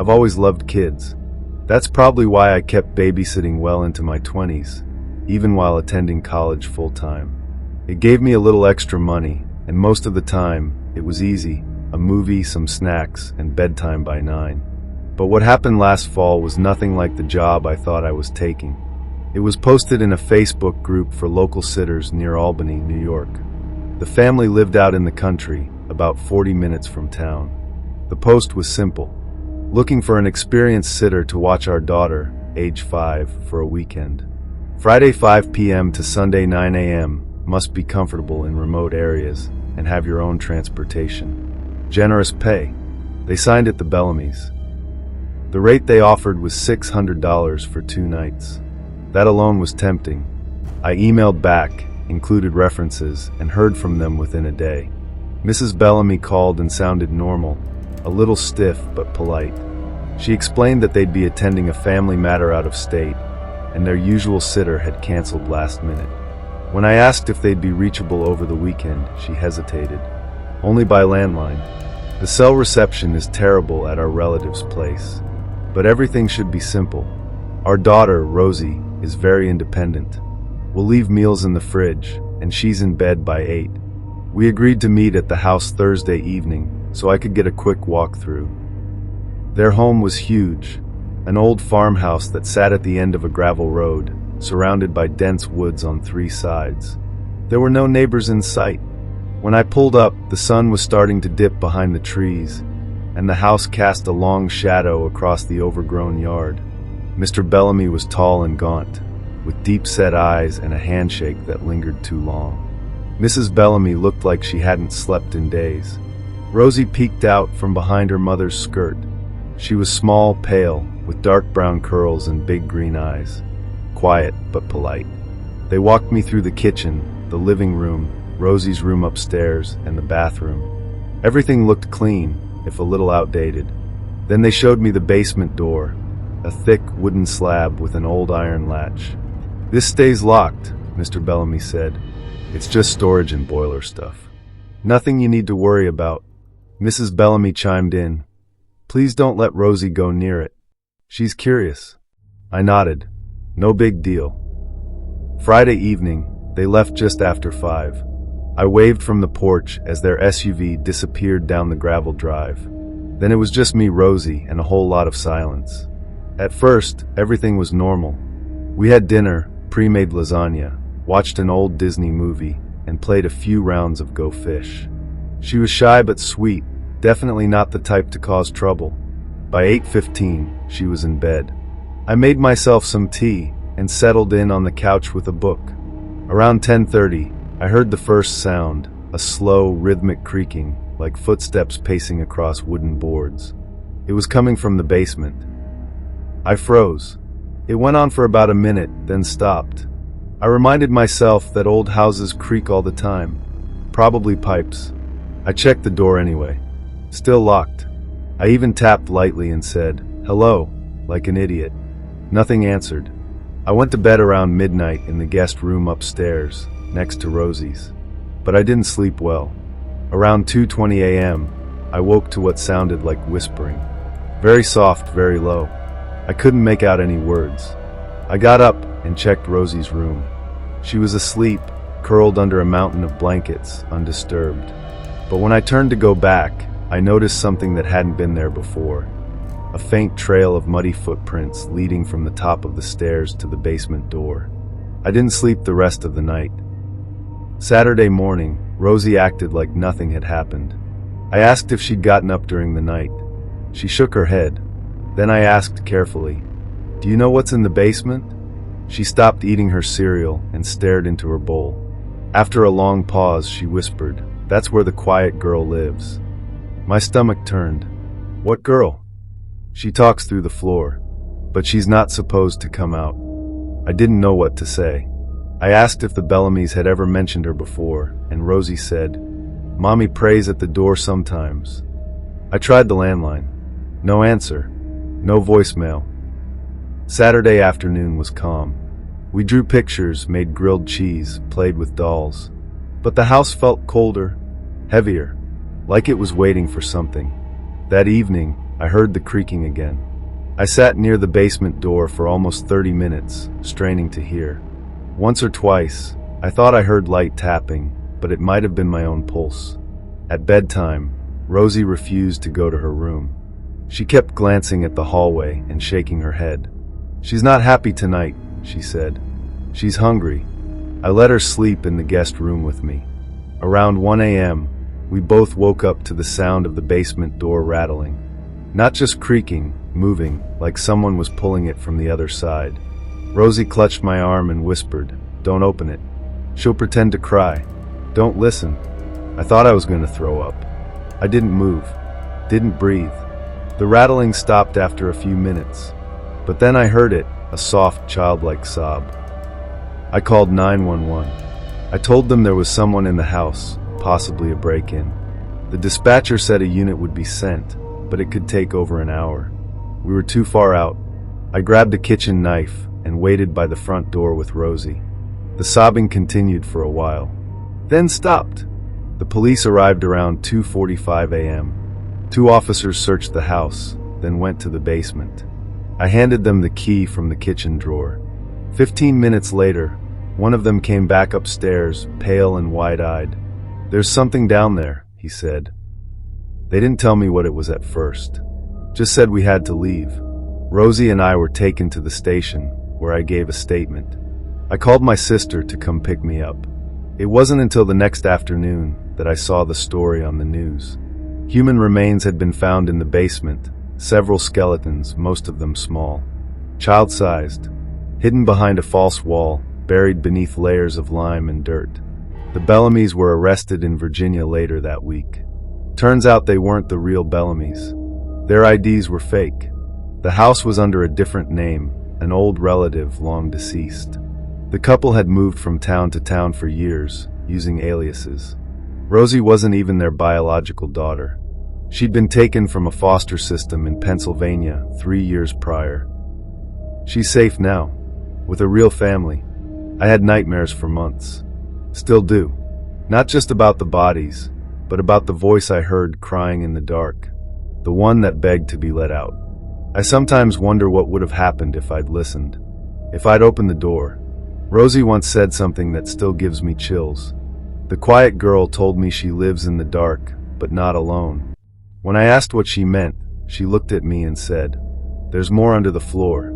I've always loved kids. That's probably why I kept babysitting well into my 20s, even while attending college full-time. It gave me a little extra money, and most of the time, it was easy: a movie, some snacks, and bedtime by 9. But what happened last fall was nothing like the job I thought I was taking. It was posted in a Facebook group for local sitters near Albany, New York. The family lived out in the country, about 40 minutes from town. The post was simple: looking for an experienced sitter to watch our daughter, age 5, for a weekend. Friday 5 p.m. to Sunday 9 a.m. Must be comfortable in remote areas and have your own transportation. Generous pay. They signed at the Bellamy's. The rate they offered was $600 for 2 nights. That alone was tempting. I emailed back, included references, and heard from them within a day. Mrs. Bellamy called and sounded normal, a little stiff but polite. She explained that they'd be attending a family matter out of state, and their usual sitter had canceled last minute. When I asked if they'd be reachable over the weekend, she hesitated. Only by landline. The cell reception is terrible at our relative's place. But everything should be simple. Our daughter, Rosie, is very independent. We'll leave meals in the fridge, and she's in bed by 8. We agreed to meet at the house Thursday evening, so I could get a quick walk through. Their home was huge, an old farmhouse that sat at the end of a gravel road, surrounded by dense woods on 3 sides. There were no neighbors in sight. When I pulled up, the sun was starting to dip behind the trees, and the house cast a long shadow across the overgrown yard. Mr. Bellamy was tall and gaunt, with deep-set eyes and a handshake that lingered too long. Mrs. Bellamy looked like she hadn't slept in days. Rosie peeked out from behind her mother's skirt. She was small, pale, with dark brown curls and big green eyes. Quiet but polite. They walked me through the kitchen, the living room, Rosie's room upstairs, and the bathroom. Everything looked clean, if a little outdated. Then they showed me the basement door, a thick wooden slab with an old iron latch. "This stays locked," Mr. Bellamy said. "It's just storage and boiler stuff. Nothing you need to worry about." Mrs. Bellamy chimed in. "Please don't let Rosie go near it. She's curious." I nodded. No big deal. Friday evening, they left just after 5. I waved from the porch as their SUV disappeared down the gravel drive. Then it was just me, Rosie, and a whole lot of silence. At first, everything was normal. We had dinner, pre-made lasagna, watched an old Disney movie, and played a few rounds of Go Fish. She was shy but sweet, definitely not the type to cause trouble. By 8:15, she was in bed. I made myself some tea and settled in on the couch with a book. Around 10:30, I heard the first sound, a slow, rhythmic creaking, like footsteps pacing across wooden boards. It was coming from the basement. I froze. It went on for about a minute, then stopped. I reminded myself that old houses creak all the time. Probably pipes. I checked the door anyway. Still locked. I even tapped lightly and said, "Hello," like an idiot. Nothing answered. I went to bed around midnight in the guest room upstairs, next to Rosie's. But I didn't sleep well. Around 2:20 a.m., I woke to what sounded like whispering. Very soft, very low. I couldn't make out any words. I got up and checked Rosie's room. She was asleep, curled under a mountain of blankets, undisturbed. But when I turned to go back, I noticed something that hadn't been there before. A faint trail of muddy footprints leading from the top of the stairs to the basement door. I didn't sleep the rest of the night. Saturday morning, Rosie acted like nothing had happened. I asked if she'd gotten up during the night. She shook her head. Then I asked carefully, "Do you know what's in the basement?" She stopped eating her cereal and stared into her bowl. After a long pause, she whispered, "That's where the quiet girl lives." My stomach turned. "What girl?" "She talks through the floor, but she's not supposed to come out." I didn't know what to say. I asked if the Bellamys had ever mentioned her before, and Rosie said, "Mommy prays at the door sometimes." I tried the landline. No answer. No voicemail. Saturday afternoon was calm. We drew pictures, made grilled cheese, played with dolls. But the house felt colder, heavier, like it was waiting for something. That evening, I heard the creaking again. I sat near the basement door for almost 30 minutes, straining to hear. Once or twice, I thought I heard light tapping, but it might have been my own pulse. At bedtime, Rosie refused to go to her room. She kept glancing at the hallway and shaking her head. "She's not happy tonight," she said. "She's hungry." I let her sleep in the guest room with me. Around 1 a.m., we both woke up to the sound of the basement door rattling. Not just creaking, moving, like someone was pulling it from the other side. Rosie clutched my arm and whispered, "Don't open it. She'll pretend to cry. Don't listen." I thought I was going to throw up. I didn't move, didn't breathe. The rattling stopped after a few minutes, but then I heard it, a soft, childlike sob. I called 911. I told them there was someone in the house, possibly a break-in. The dispatcher said a unit would be sent, but it could take over an hour. We were too far out. I grabbed a kitchen knife and waited by the front door with Rosie. The sobbing continued for a while, then stopped. The police arrived around 2:45 a.m. 2 officers searched the house, then went to the basement. I handed them the key from the kitchen drawer. 15 minutes later, one of them came back upstairs, pale and wide-eyed. "There's something down there," he said. They didn't tell me what it was at first. Just said we had to leave. Rosie and I were taken to the station, where I gave a statement. I called my sister to come pick me up. It wasn't until the next afternoon that I saw the story on the news. Human remains had been found in the basement, several skeletons, most of them small, child-sized, hidden behind a false wall, buried beneath layers of lime and dirt. The Bellamys were arrested in Virginia later that week. Turns out they weren't the real Bellamys. Their IDs were fake. The house was under a different name, an old relative long deceased. The couple had moved from town to town for years, using aliases. Rosie wasn't even their biological daughter. She'd been taken from a foster system in Pennsylvania 3 years prior. She's safe now, with a real family. I had nightmares for months. Still do. Not just about the bodies, but about the voice I heard crying in the dark. The one that begged to be let out. I sometimes wonder what would have happened if I'd listened. If I'd opened the door. Rosie once said something that still gives me chills. The quiet girl told me she lives in the dark, but not alone. When I asked what she meant, she looked at me and said, "There's more under the floor."